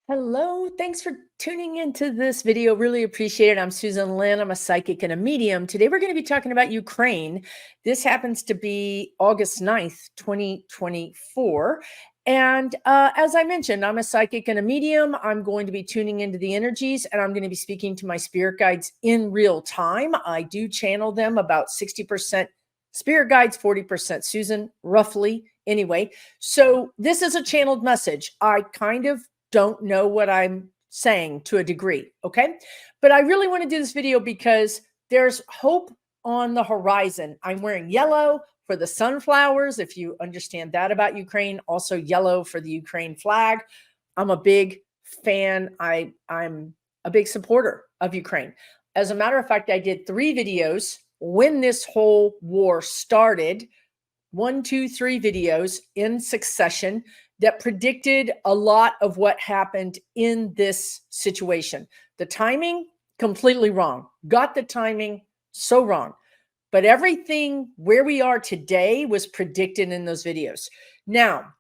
Hello, thanks for tuning into this video. Really appreciate it. I'm Susan Lynn. I'm a psychic and a medium. Today we're going to be talking about Ukraine. This happens to be August 9th, 2024. And as I mentioned, I'm a psychic and a medium. I'm going to be tuning into the energies and I'm going to be speaking to my spirit guides in real time. I do channel them about 60% spirit guides, 40% Susan, roughly. Anyway, so this is a channeled message. I kind of don't know what I'm saying to a degree, okay? But I really want to do this video because there's hope on the horizon. I'm wearing yellow for the sunflowers, if you understand that about Ukraine, also yellow for the Ukraine flag. I'm a big fan. I'm a big supporter of Ukraine. As a matter of fact, I did 3 videos when this whole war started. 1, 2, 3 videos in succession that predicted a lot of what happened in this situation. The timing, completely wrong. Got the timing so wrong. But everything where we are today was predicted in those videos. Now,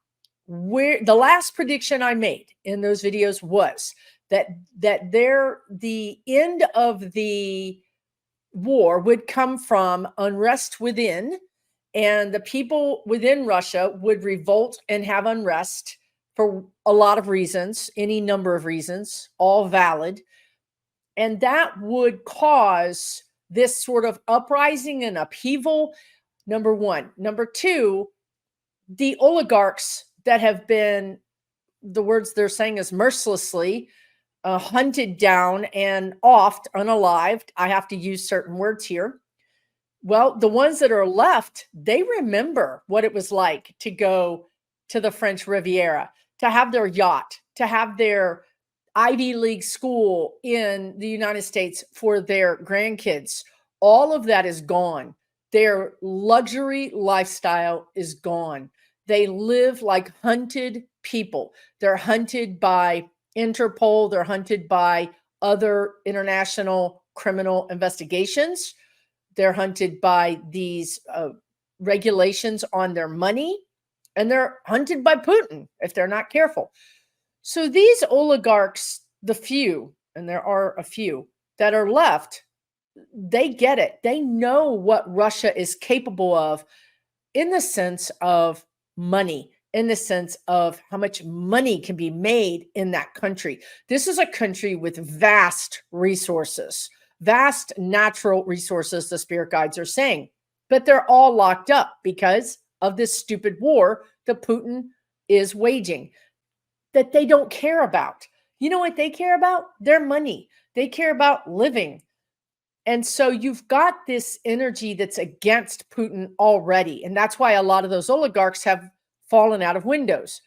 where the last prediction I made in those videos was that the end of the war would come from unrest within, and the people within Russia would revolt and have unrest for a lot of reasons, any number of reasons, all valid. And that would cause this sort of uprising and upheaval, number one. Number two, the oligarchs that have been, the words they're saying is mercilessly hunted down and offed, unalived. I have to use certain words here. Well, the ones that are left, they remember what it was like to go to the French Riviera, to have their yacht, to have their Ivy League school in the United States for their grandkids. All of that is gone. Their luxury lifestyle is gone. They live like hunted people. They're hunted by Interpol. They're hunted by other international criminal investigations. They're hunted by these regulations on their money, and they're hunted by Putin if they're not careful. So these oligarchs, the few, and there are a few that are left, they get it. They know what Russia is capable of in the sense of money, in the sense of how much money can be made in that country. This is a country with vast resources, vast natural resources, the spirit guides are saying, but they're all locked up because of this stupid war that Putin is waging that they don't care about. You know what they care about? Their money. They care about living. And so you've got this energy that's against Putin already. And that's why a lot of those oligarchs have fallen out of windows.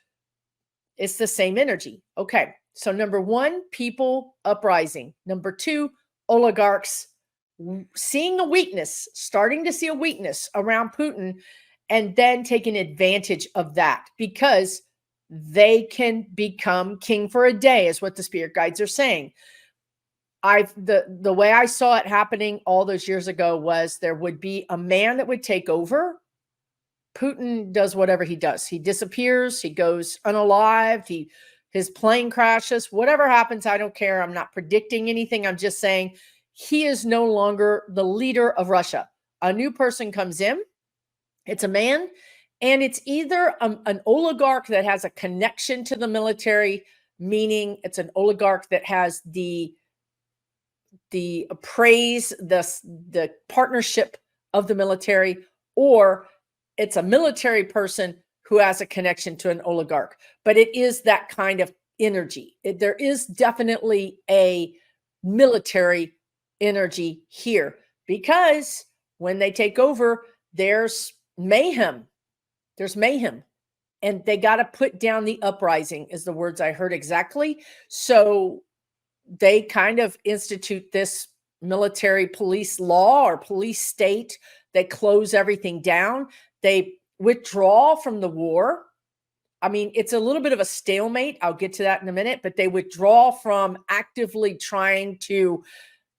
It's the same energy. Okay. So number one, people uprising. Number two, oligarchs seeing a weakness, starting to see a weakness around Putin, and then taking advantage of that because they can become king for a day, is what the spirit guides are saying. The way I saw it happening all those years ago was there would be a man that would take over. Putin does whatever he does. He disappears. He goes unalived. His plane crashes. Whatever happens, I don't care. I'm not predicting anything. I'm just saying he is no longer the leader of Russia. A new person comes in. It's a man, and it's either an oligarch that has a connection to the military, meaning it's an oligarch that has the praise, the partnership of the military, or it's a military person who has a connection to an oligarch. But it is that kind of energy. There is definitely a military energy here because when they take over, there's mayhem. There's mayhem. And they got to put down the uprising, is the words I heard exactly. So they kind of institute this military police law or police state. They close everything down. They withdraw from the war. I mean, it's a little bit of a stalemate. I'll get to that in a minute, but they withdraw from actively trying to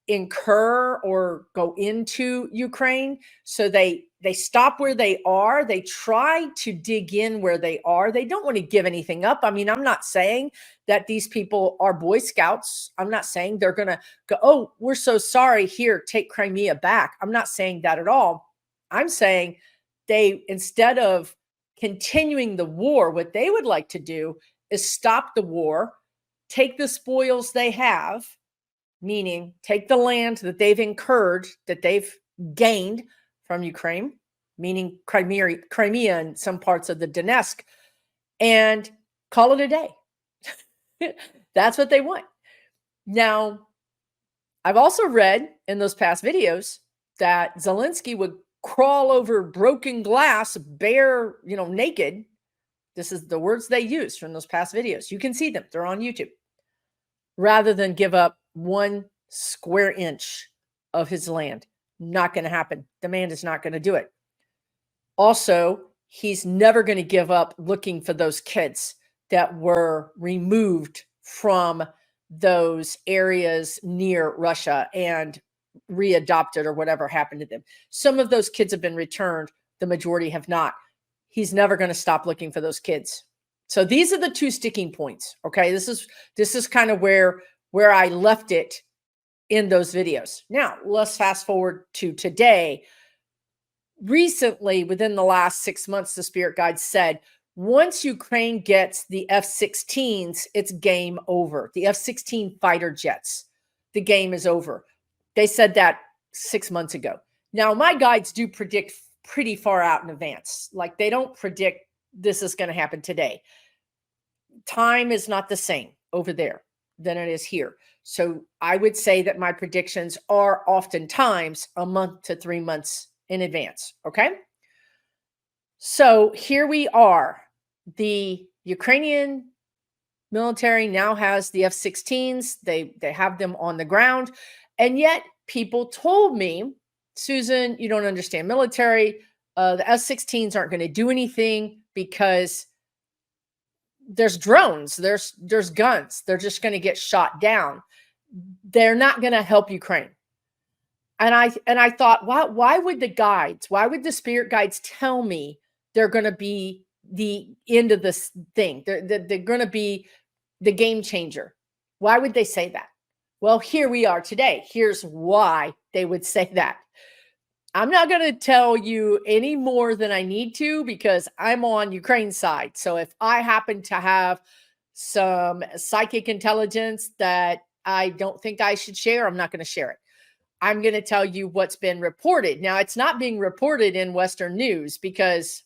incur or go into Ukraine. So they stop where they are. They try to dig in where they are. They don't want to give anything up. I mean, I'm not saying that these people are Boy Scouts. I'm not saying they're going to go, oh, we're so sorry. Here, take Crimea back. I'm not saying that at all. I'm saying they, instead of continuing the war, what they would like to do is stop the war, take the spoils they have, meaning take the land that they've incurred, that they've gained from Ukraine, meaning Crimea and some parts of the Donetsk, and call it a day. That's what they want. Now, I've also read in those past videos that Zelensky would crawl over broken glass, bare, naked. This is the words they use from those past videos. You can see them. They're on YouTube. Rather than give up 1 square inch of his land. Not going to happen. The man is not going to do it. Also, he's never going to give up looking for those kids that were removed from those areas near Russia and readopted or whatever happened to them. Some of those kids have been returned. The majority have not. He's never going to stop looking for those kids. So these are the 2 sticking points. Okay. This is kind of where I left it in those videos. Now let's fast forward to today. Recently, within the last 6 months, the spirit guide said, once Ukraine gets the F-16s, it's game over. The F-16 fighter jets, the game is over. They said that 6 months ago. Now, my guides do predict pretty far out in advance. Like, they don't predict this is going to happen today. Time is not the same over there than it is here. So I would say that my predictions are oftentimes a month to 3 months in advance. Okay. So here we are. The Ukrainian military now has the F-16s. They have them on the ground. And yet people told me, Susan, you don't understand military. The F-16s aren't going to do anything because there's drones, there's guns. They're just going to get shot down. They're not going to help Ukraine. And I thought, why would the spirit guides tell me they're going to be the end of this thing? They're going to be the game changer. Why would they say that? Well, here we are today. Here's why they would say that. I'm not going to tell you any more than I need to because I'm on Ukraine's side. So if I happen to have some psychic intelligence that I don't think I should share, I'm not going to share it. I'm going to tell you what's been reported. Now, it's not being reported in Western news because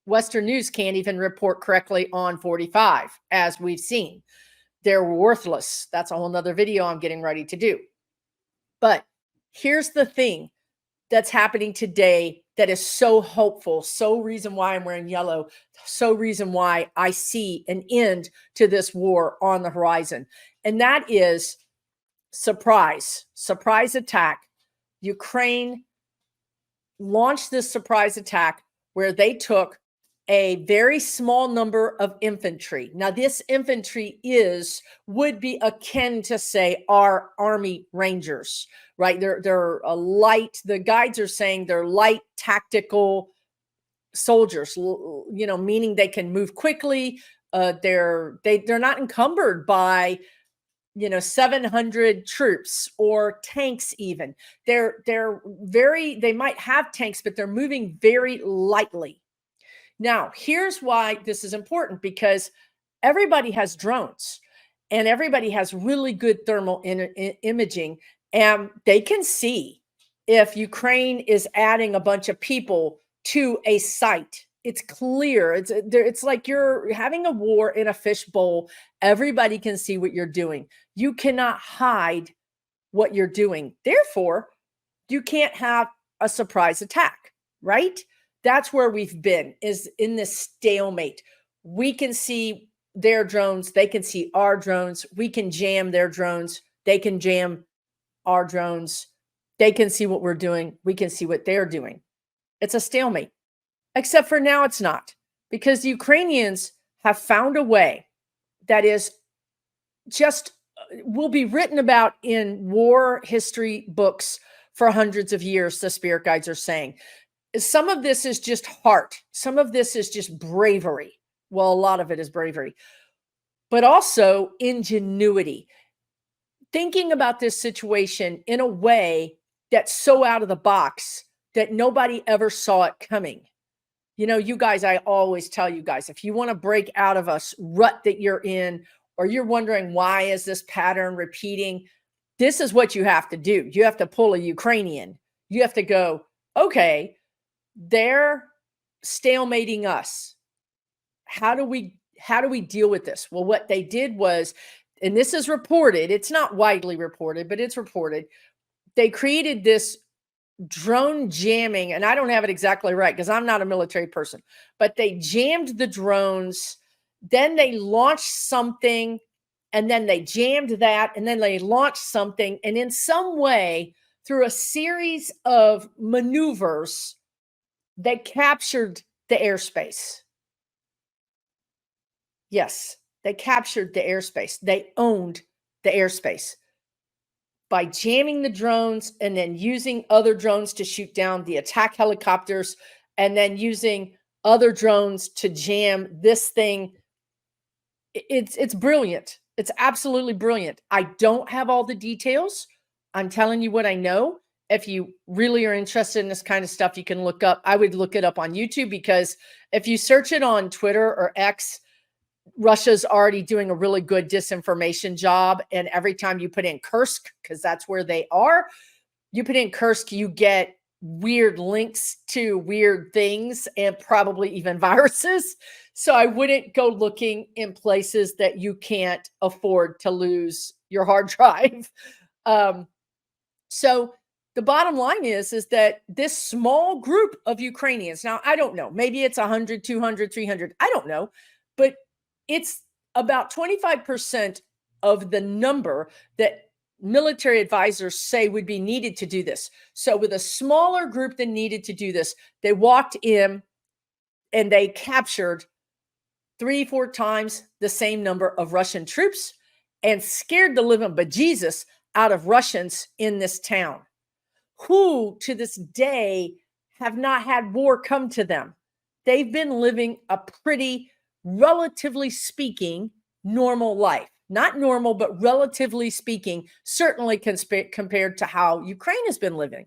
Western news can't even report correctly on 45, as we've seen. They're worthless. That's a whole nother video I'm getting ready to do. But here's the thing that's happening today that is so hopeful, so reason why I'm wearing yellow, so reason why I see an end to this war on the horizon. And that is surprise attack. Ukraine launched this surprise attack where they took a very small number of infantry. Now, this infantry would be akin to, say, our Army Rangers, right? They're a light, the guides are saying they're light tactical soldiers, meaning they can move quickly. They're not encumbered by 700 troops or tanks even. They might have tanks, but they're moving very lightly. Now, here's why this is important, because everybody has drones and everybody has really good thermal imaging, and they can see if Ukraine is adding a bunch of people to a site. It's clear. It's like you're having a war in a fishbowl. Everybody can see what you're doing. You cannot hide what you're doing. Therefore, you can't have a surprise attack, right? That's where we've been, is in this stalemate. We can see their drones. They can see our drones. We can jam their drones. They can jam our drones. They can see what we're doing. We can see what they're doing. It's a stalemate. Except for now, it's not, because the Ukrainians have found a way that is just will be written about in war history books for hundreds of years, the spirit guides are saying. Some of this is just heart. Some of this is just bravery. Well, a lot of it is bravery, but also ingenuity. Thinking about this situation in a way that's so out of the box that nobody ever saw it coming. You know, you guys, I always tell you guys, if you want to break out of a rut that you're in, or you're wondering why is this pattern repeating, this is what you have to do. You have to pull a Ukrainian. You have to go, okay, they're stalemating us. How do we deal with this? Well, what they did was, and this is reported, it's not widely reported, but it's reported, they created this drone jamming, and I don't have it exactly right because I'm not a military person, but they jammed the drones, then they launched something, and then they jammed that, and then they launched something, and in some way, through a series of maneuvers, they captured the airspace. Yes, they captured the airspace. They owned the airspace by jamming the drones and then using other drones to shoot down the attack helicopters, and then using other drones to jam this thing. It's brilliant. It's absolutely brilliant. I don't have all the details. I'm telling you what I know. If you really are interested in this kind of stuff, you can look up. I would look it up on YouTube, because if you search it on Twitter or X, Russia's already doing a really good disinformation job. And every time you put in Kursk, because that's where they are, you put in Kursk, you get weird links to weird things and probably even viruses. So I wouldn't go looking in places that you can't afford to lose your hard drive. So the bottom line is that this small group of Ukrainians, now I don't know, maybe it's 100, 200, 300, I don't know, but it's about 25% of the number that military advisors say would be needed to do this. So with a smaller group than needed to do this, they walked in and they captured 3-4 times the same number of Russian troops and scared the living bejesus out of Russians in this town, who to this day have not had war come to them. They've been living a pretty, relatively speaking, normal life. Not normal, but relatively speaking, certainly compared to how Ukraine has been living.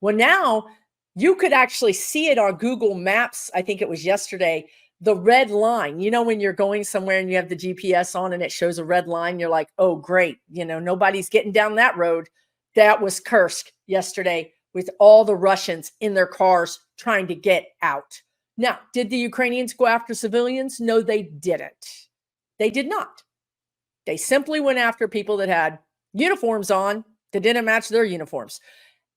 Well, now you could actually see it on Google Maps. I think it was yesterday, the red line. You know, when you're going somewhere and you have the GPS on and it shows a red line, you're like, oh, great. You know, nobody's getting down that road. That was Kursk yesterday, with all the Russians in their cars trying to get out. Now, did the Ukrainians go after civilians? No, they didn't. They did not. They simply went after people that had uniforms on that didn't match their uniforms.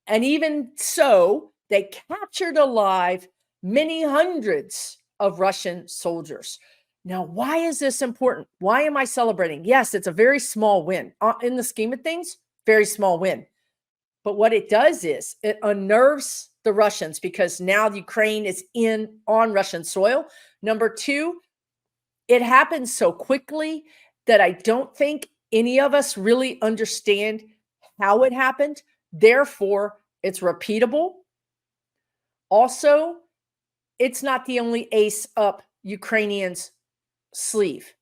And even so, they captured alive many hundreds of Russian soldiers. Now, why is this important? Why am I celebrating? Yes, it's a very small win. In the scheme of things, very small win. But what it does is it unnerves the Russians, because now Ukraine is on Russian soil. Number two, it happens so quickly that I don't think any of us really understand how it happened. Therefore, it's repeatable. Also, it's not the only ace up Ukrainians' sleeve.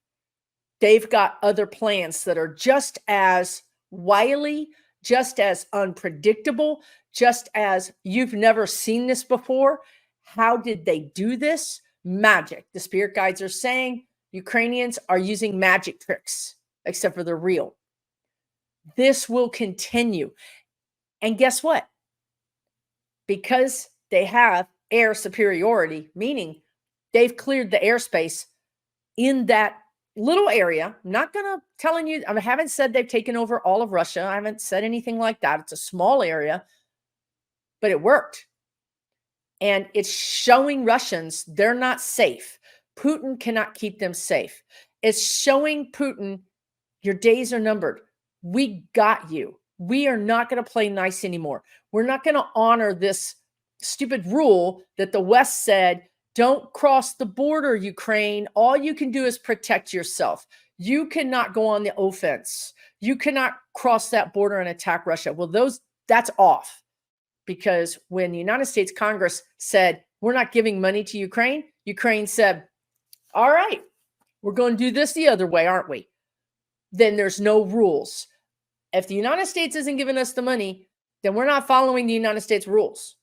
They've got other plans that are just as wily, just as unpredictable, just as you've never seen this before. How did they do this? Magic. The spirit guides are saying Ukrainians are using magic tricks, except for they're real. This will continue. And guess what? Because they have air superiority, meaning they've cleared the airspace in that little area. I'm not going to telling you, I haven't said they've taken over all of Russia. I haven't said anything like that. It's a small area, but it worked. And it's showing Russians they're not safe. Putin cannot keep them safe. It's showing Putin your days are numbered. We got you. We are not going to play nice anymore. We're not going to honor this stupid rule that the West said, don't cross the border, Ukraine. All you can do is protect yourself. You cannot go on the offense. You cannot cross that border and attack Russia. Well, that's off, because when the United States Congress said, we're not giving money to Ukraine, Ukraine said, all right, we're going to do this the other way, aren't we? Then there's no rules. If the United States isn't giving us the money, then we're not following the United States rules.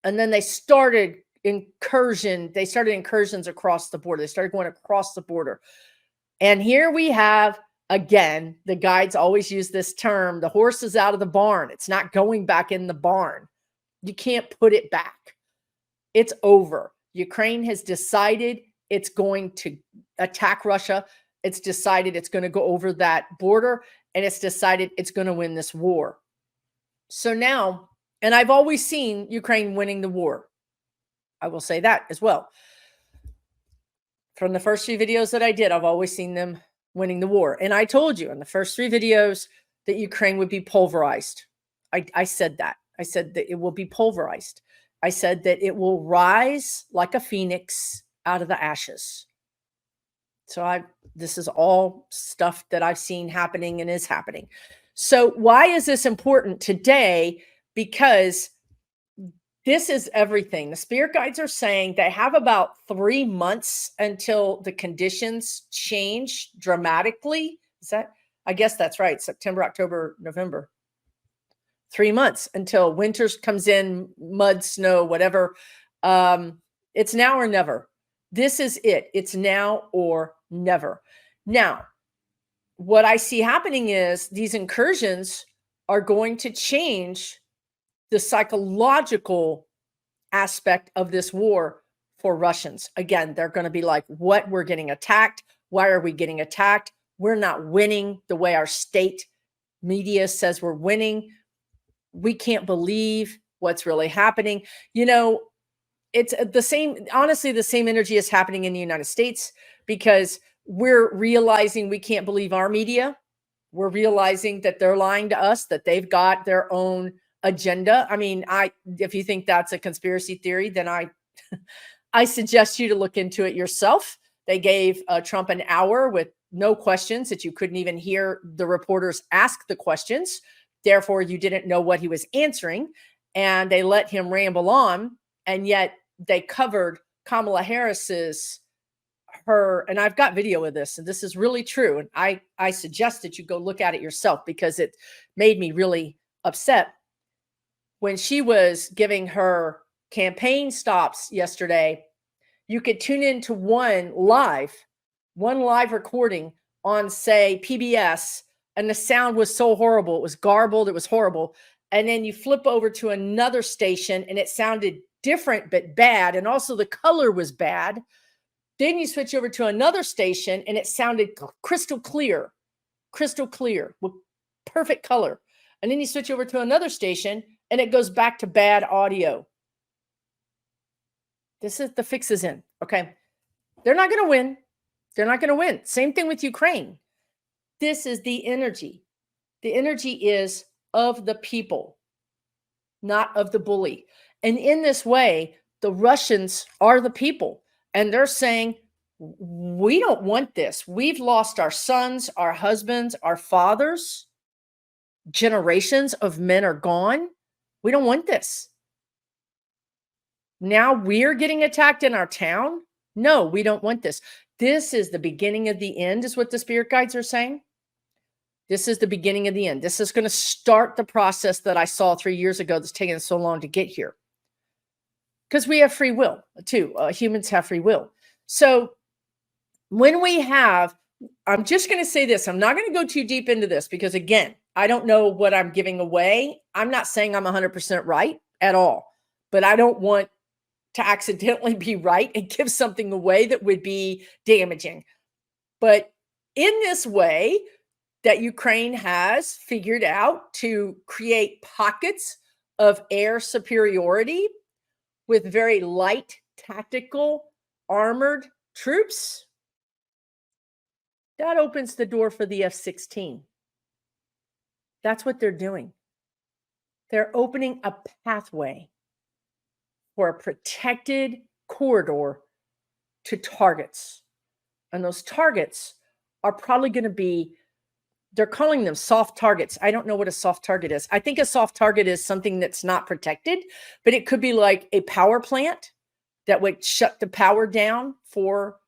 And then they started incursions across the border. They started going across the border. And here we have, again, the guides always use this term, the horse is out of the barn. It's not going back in the barn. You can't put it back. It's over. Ukraine has decided it's going to attack Russia. It's decided it's going to go over that border, and it's decided it's going to win this war. So now, and I've always seen Ukraine winning the war. I will say that as well. From the first few videos that I did, I've always seen them winning the war. And I told you in the first 3 videos that Ukraine would be pulverized. I said that. I said that it will be pulverized. I said that it will rise like a phoenix out of the ashes. So this is all stuff that I've seen happening and is happening. So why is this important today? Because this is everything. The spirit guides are saying they have about 3 months until the conditions change dramatically. I guess that's right. September, October, November. 3 months until winter comes in, mud, snow, whatever. It's now or never. This is it. It's now or never. Now, what I see happening is these incursions are going to change the psychological aspect of this war for Russians. Again, they're going to be like, what? We're getting attacked. Why are we getting attacked? We're not winning the way our state media says we're winning. We can't believe what's really happening. You know, it's the same, honestly, the same energy is happening in the United States, because we're realizing we can't believe our media. We're realizing that they're lying to us, that they've got their own agenda. I mean, if you think that's a conspiracy theory, then I suggest you to look into it yourself. They gave Trump an hour with no questions, that you couldn't even hear the reporters ask the questions. Therefore, you didn't know what he was answering, and they let him ramble on. And yet they covered Kamala Harris's, and I've got video of this, and this is really true. And I suggest that you go look at it yourself, because it made me really upset. When she was giving her campaign stops yesterday, you could tune into one live recording on, say, PBS, and the sound was so horrible. It was garbled. It was horrible. And then you flip over to another station, and it sounded different but bad. And also the color was bad. Then you switch over to another station, and it sounded crystal clear with perfect color. And then you switch over to another station, and it goes back to bad audio. The fix is in. Okay. They're not going to win. They're not going to win. Same thing with Ukraine. This is the energy. The energy is of the people, not of the bully. And in this way, the Russians are the people. And they're saying, we don't want this. We've lost our sons, our husbands, our fathers. Generations of men are gone. We don't want this. Now we're getting attacked in our town. No, we don't want this. This is the beginning of the end, is what the spirit guides are saying. This is the beginning of the end. This is going to start the process that I saw 3 years ago that's taken so long to get here. Because we have free will too. Humans have free will. So when we have, I'm just going to say this. I'm not going to go too deep into this, because again, I don't know what I'm giving away. I'm not saying I'm 100% right at all, but I don't want to accidentally be right and give something away that would be damaging. But in this way that Ukraine has figured out to create pockets of air superiority with very light, tactical, armored troops, that opens the door for the F-16. That's what they're doing. They're opening a pathway for a protected corridor to targets. And those targets are probably going to be they're calling them soft targets. I don't know what a soft target is. I think a soft target is something that's not protected, but it could be like a power plant that would shut the power down for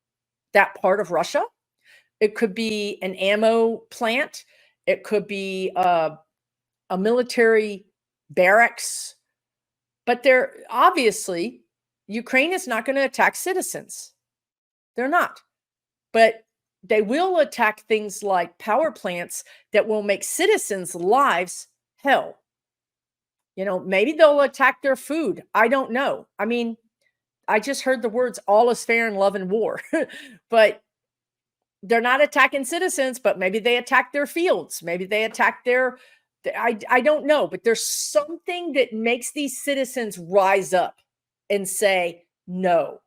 that part of Russia. It could be an ammo plant. It could be a military barracks. But they're obviously, Ukraine is not going to attack citizens. They're not. But they will attack things like power plants that will make citizens' lives hell. Maybe they'll attack their food. I don't know. I mean, I just heard the words all is fair in love and war, but they're not attacking citizens, but maybe they attack their fields. Maybe they attack I don't know, but there's something that makes these citizens rise up and say no.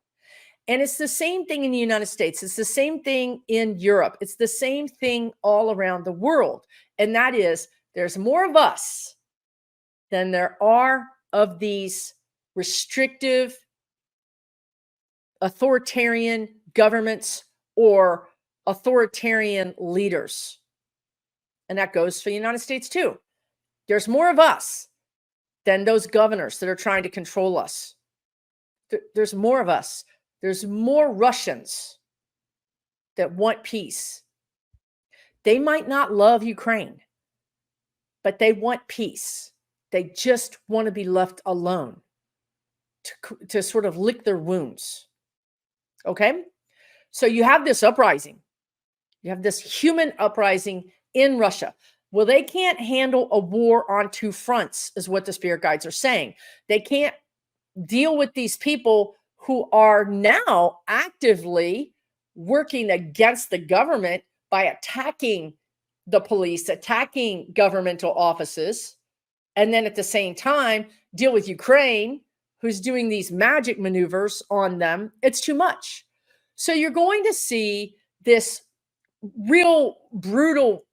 And it's the same thing in the United States. It's the same thing in Europe. It's the same thing all around the world. And that is, there's more of us than there are of these restrictive, authoritarian governments or authoritarian leaders. And that goes for the United States too. There's more of us than those governors that are trying to control us. There's more of us. There's more Russians that want peace. They might not love Ukraine, but they want peace. They just want to be left alone to sort of lick their wounds. Okay? So you have this uprising. You have this human uprising in Russia. Well, they can't handle a war on two fronts, is what the spirit guides are saying. They can't deal with these people who are now actively working against the government by attacking the police, attacking governmental offices, and then at the same time deal with Ukraine, who's doing these magic maneuvers on them. It's too much. So you're going to see this real brutal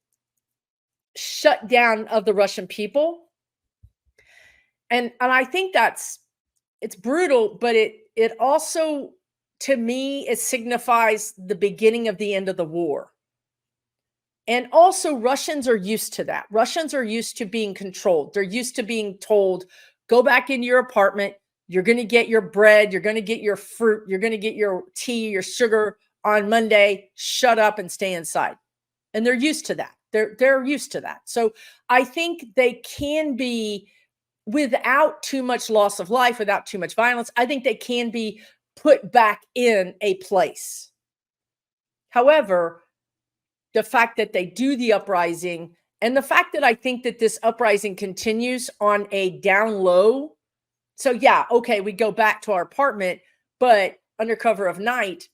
shutdown of the Russian people. And I think it's brutal, but it also, to me, it signifies the beginning of the end of the war. And also Russians are used to that. Russians are used to being controlled. They're used to being told, go back into your apartment. You're going to get your bread. You're going to get your fruit. You're going to get your tea, your sugar on Monday. Shut up and stay inside. And they're used to that. They're used to that. So I think they can be, without too much loss of life, without too much violence, I think they can be put back in a place. However, the fact that they do the uprising and the fact that I think that this uprising continues on a down low. So yeah, okay, we go back to our apartment, but under cover of night,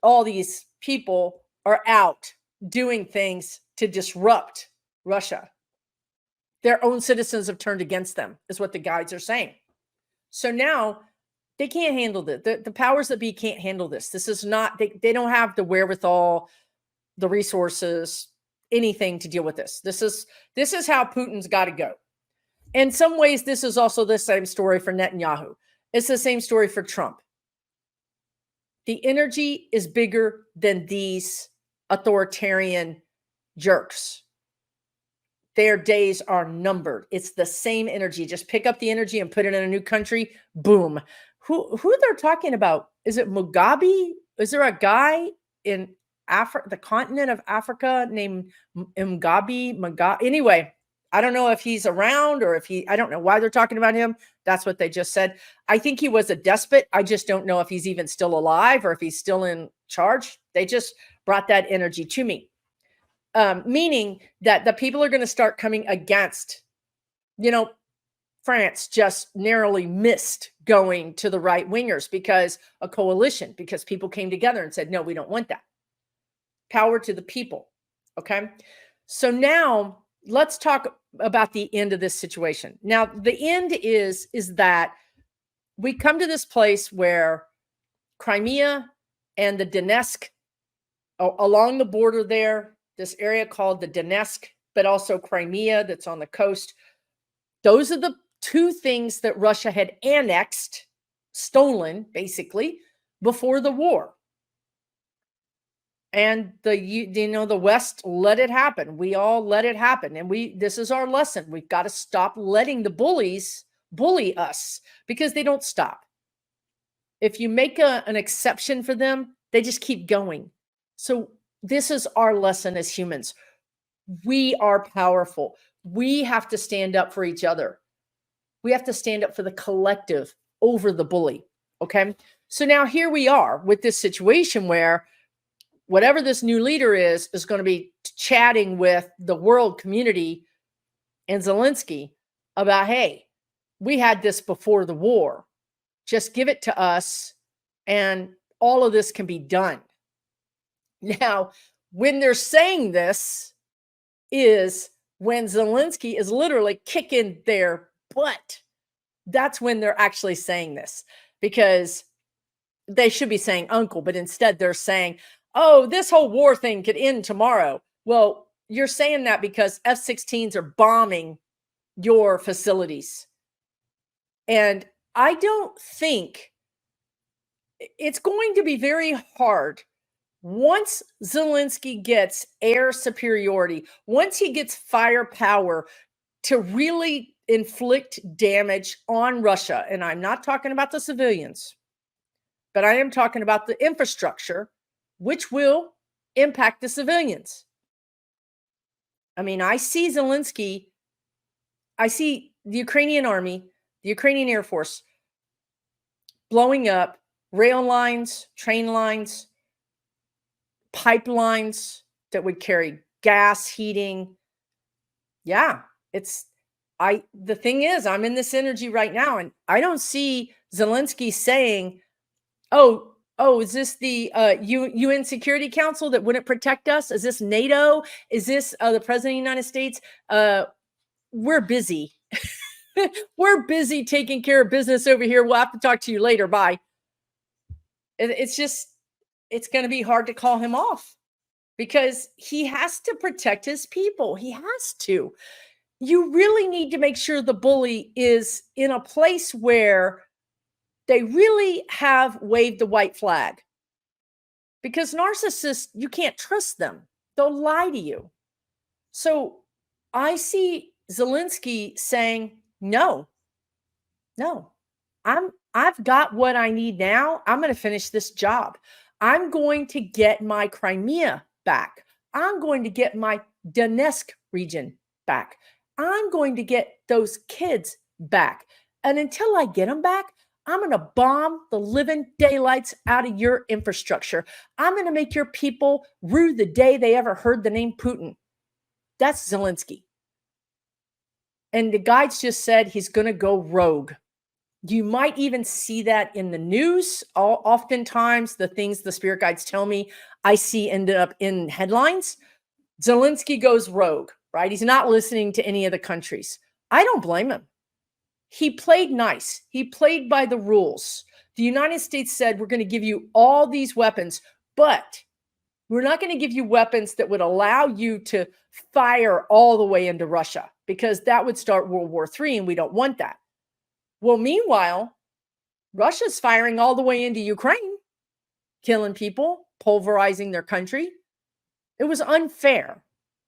all these people are out doing things to disrupt Russia. Their own citizens have turned against them, is what the guides are saying. So now they can't handle this. The powers that be can't handle this. This is not, they don't have the wherewithal, the resources, anything to deal with this. This is how Putin's got to go. In some ways, this is also the same story for Netanyahu. It's the same story for Trump. The energy is bigger than these authoritarian jerks. Their days are numbered. It's the same energy. Just pick up the energy and put it in a new country. Boom. Who they're talking about? Is it Mugabe? Is there a guy in Africa, the continent of Africa, named Mugabe? Anyway, I don't know if he's around or if I don't know why they're talking about him. That's what they just said. I think he was a despot. I just don't know if he's even still alive or if he's still in charge. They just brought that energy to me. Meaning that the people are going to start coming against, France just narrowly missed going to the right wingers because a coalition, because people came together and said, no, we don't want that. Power to the people. Okay. So now let's talk about the end of this situation. Now, the end is that we come to this place where Crimea and the Donetsk, along the border there, this area called the Donetsk, but also Crimea that's on the coast. Those are the two things that Russia had annexed, stolen, basically, before the war. And the West let it happen. We all let it happen. And this is our lesson. We've got to stop letting the bullies bully us, because they don't stop. If you make an exception for them, they just keep going. So this is our lesson as humans. We are powerful. We have to stand up for each other. We have to stand up for the collective over the bully. Okay. So now here we are with this situation where whatever this new leader is going to be chatting with the world community and Zelensky about, hey, we had this before the war. Just give it to us and all of this can be done. Now, when they're saying this is when Zelensky is literally kicking their butt. That's when they're actually saying this, because they should be saying uncle, but instead they're saying, oh, this whole war thing could end tomorrow. Well, you're saying that because F-16s are bombing your facilities. And I don't think it's going to be very hard once Zelensky gets air superiority, once he gets firepower to really inflict damage on Russia. And I'm not talking about the civilians, but I am talking about the infrastructure, which will impact the civilians. I mean, I see Zelensky, I see the Ukrainian army, the Ukrainian Air Force blowing up rail lines, train lines, pipelines that would carry gas, heating. Yeah, the thing is, I'm in this energy right now, and I don't see Zelensky saying, oh, is this the UN Security Council that wouldn't protect us? Is this NATO? Is this the President of the United States? We're busy. We're busy taking care of business over here. We'll have to talk to you later. Bye. It's going to be hard to call him off, because he has to protect his people. He has to. You really need to make sure the bully is in a place where they really have waved the white flag, because narcissists, you can't trust them. They'll lie to you. So I see Zelensky saying, no, I've got what I need now. I'm going to finish this job. I'm going to get my Crimea back. I'm going to get my Donetsk region back. I'm going to get those kids back. And until I get them back, I'm going to bomb the living daylights out of your infrastructure. I'm going to make your people rue the day they ever heard the name Putin. That's Zelensky. And the guides just said he's going to go rogue. You might even see that in the news. Oftentimes, the things the spirit guides tell me, I see ended up in headlines. Zelensky goes rogue, right? He's not listening to any of the countries. I don't blame him. He played nice. He played by the rules. The United States said, we're going to give you all these weapons, but we're not going to give you weapons that would allow you to fire all the way into Russia, because that would start World War III, and we don't want that. Well, meanwhile, Russia's firing all the way into Ukraine, killing people, pulverizing their country. It was unfair.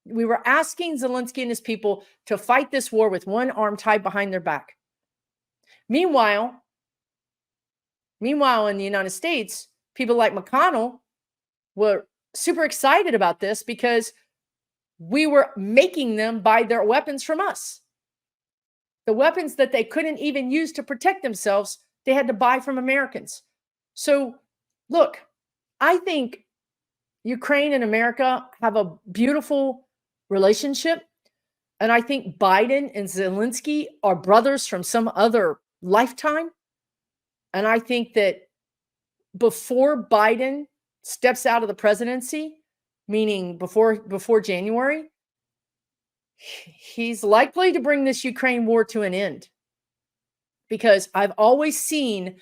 We were asking Zelensky and his people to fight this war with one arm tied behind their back. Meanwhile, in the United States, people like McConnell were super excited about this, because we were making them buy their weapons from us. The weapons that they couldn't even use to protect themselves, they had to buy from Americans. So, look, I think Ukraine and America have a beautiful relationship. And I think Biden and Zelensky are brothers from some other lifetime. And I think that before Biden steps out of the presidency, meaning before January, he's likely to bring this Ukraine war to an end. Because I've always seen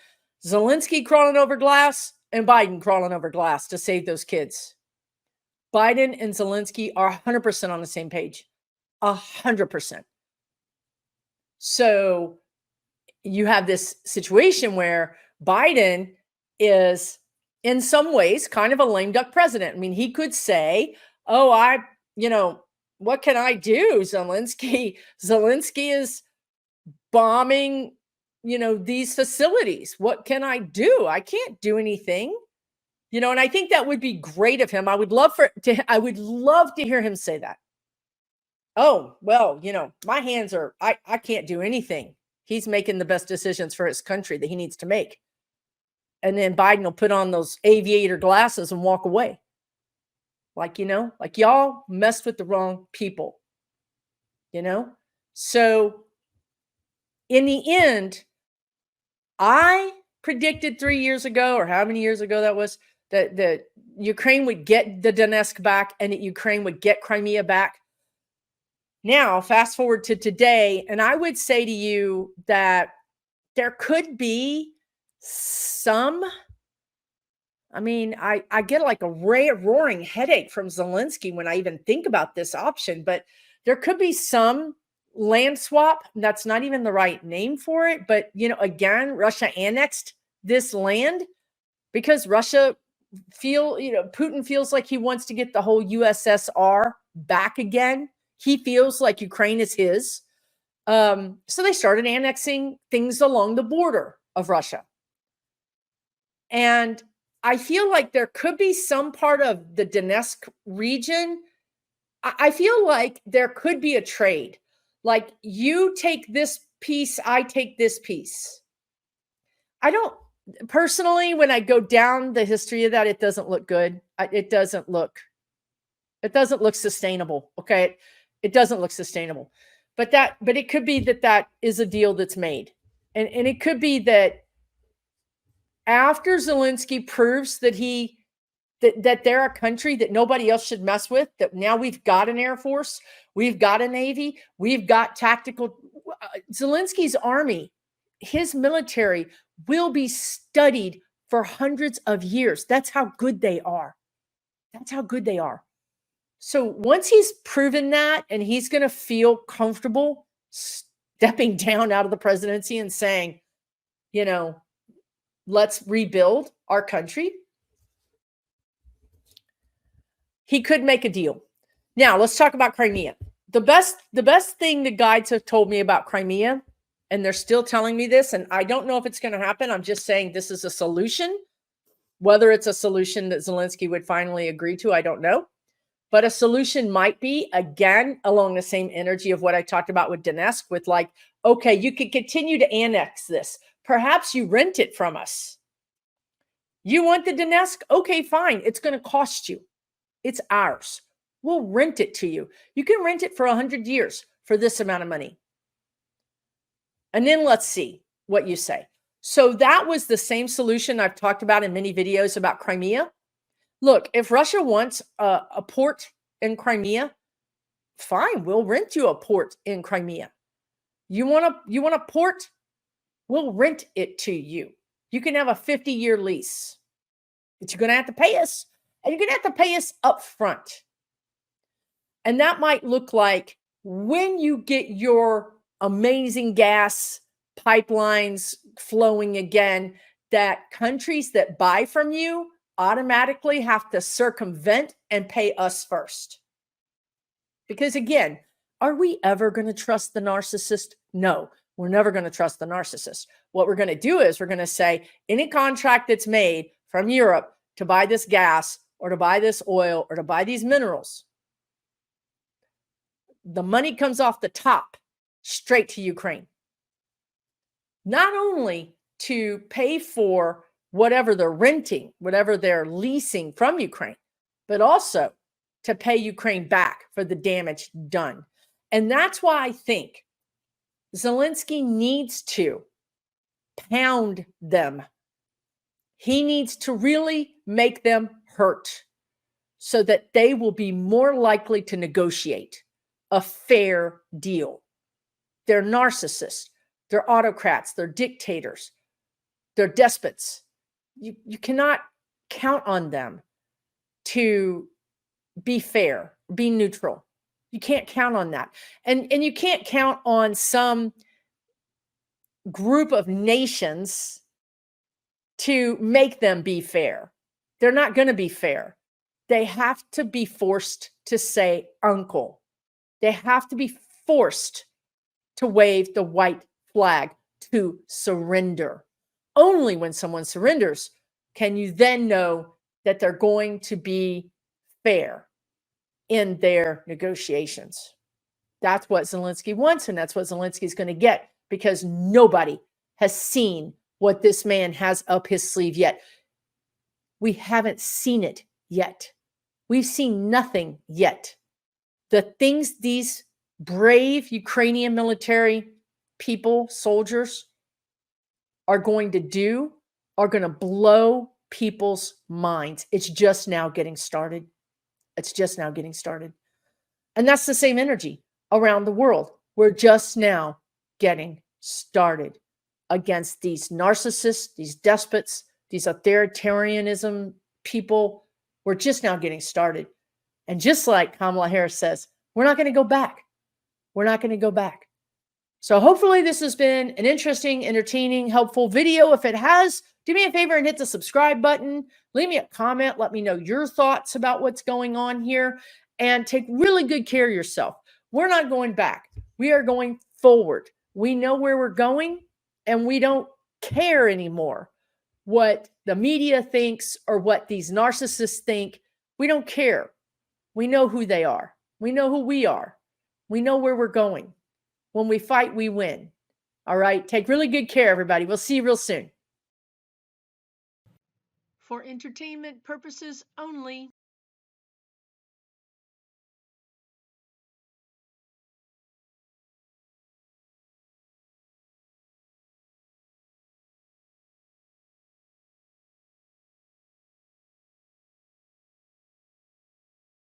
Zelensky crawling over glass and Biden crawling over glass to save those kids. Biden and Zelensky are 100% on the same page. 100%. So you have this situation where Biden is in some ways, kind of a lame duck president. I mean, he could say, oh, you know, what can I do? Zelensky is bombing, these facilities. What can I do? I can't do anything. And I think that would be great of him. I would love to hear him say that. Oh, well, my hands are, I can't do anything. He's making the best decisions for his country that he needs to make. And then Biden will put on those aviator glasses and walk away. Like y'all messed with the wrong people, So in the end, I predicted 3 years ago, or how many years ago that was, that Ukraine would get the Donetsk back and that Ukraine would get Crimea back. Now, fast forward to today, and I would say to you that there could be some, I get like a roaring headache from Zelensky when I even think about this option, but there could be some land swap. That's not even the right name for it. But, again, Russia annexed this land because Putin feels like he wants to get the whole USSR back again. He feels like Ukraine is his. So they started annexing things along the border of Russia. And I feel like there could be some part of the Donetsk region. I feel like there could be a trade. Like, you take this piece, I take this piece. I don't personally, when I go down the history of that, it doesn't look good. It doesn't look sustainable. Okay. It doesn't look sustainable, but it could be that is a deal that's made. And it could be that after Zelensky proves that that they're a country that nobody else should mess with, that now we've got an Air Force, we've got a Navy, we've got tactical. Zelensky's army, his military will be studied for hundreds of years. That's how good they are. That's how good they are. So once he's proven that, and he's going to feel comfortable stepping down out of the presidency and saying, let's rebuild our country, he could make a deal. Now, let's talk about Crimea. The best thing the guides have told me about Crimea, and they're still telling me this, and I don't know if it's going to happen. I'm just saying this is a solution. Whether it's a solution that Zelensky would finally agree to, I don't know. But a solution might be, again, along the same energy of what I talked about with Donetsk, with like, okay, you could continue to annex this. Perhaps you rent it from us. You want the Donetsk? Okay, fine. It's going to cost you. It's ours. We'll rent it to you. You can rent it for 100 years for this amount of money. And then let's see what you say. So that was the same solution I've talked about in many videos about Crimea. Look, if Russia wants a port in Crimea, fine, we'll rent you a port in Crimea. You want a port? We'll rent it to you. You can have a 50-year lease. But you're going to have to pay us, and you're going to have to pay us up front. And that might look like when you get your amazing gas pipelines flowing again, that countries that buy from you automatically have to circumvent and pay us first. Because again, are we ever going to trust the narcissist? No, we're never going to trust the narcissist. What we're going to do is we're going to say any contract that's made from Europe to buy this gas or to buy this oil or to buy these minerals, the money comes off the top straight to Ukraine. Not only to pay for whatever they're renting, whatever they're leasing from Ukraine, but also to pay Ukraine back for the damage done. And that's why I think Zelensky needs to pound them. He needs to really make them hurt so that they will be more likely to negotiate a fair deal. They're narcissists, they're autocrats, they're dictators, they're despots. You cannot count on them to be fair, be neutral. You can't count on that. And you can't count on some group of nations to make them be fair. They're not going to be fair. They have to be forced to say uncle. They have to be forced to wave the white flag, to surrender. Only when someone surrenders can you then know that they're going to be fair in their negotiations. That's what Zelensky wants, and that's what Zelensky is going to get, because nobody has seen what this man has up his sleeve yet. We haven't seen it yet. We've seen nothing yet. The things these brave Ukrainian military people, soldiers, are going to do are going to blow people's minds. It's just now getting started. It's just now getting started. And that's the same energy around the world. We're just now getting started against these narcissists, these despots, these authoritarianism people. We're just now getting started. And just like Kamala Harris says, we're not going to go back. We're not going to go back. So hopefully this has been an interesting, entertaining, helpful video. If it has, do me a favor and hit the subscribe button. Leave me a comment. Let me know your thoughts about what's going on here. And take really good care of yourself. We're not going back. We are going forward. We know where we're going, and we don't care anymore what the media thinks or what these narcissists think. We don't care. We know who they are. We know who we are. We know where we're going. When we fight, we win. All right. Take really good care, everybody. We'll see you real soon. For entertainment purposes only.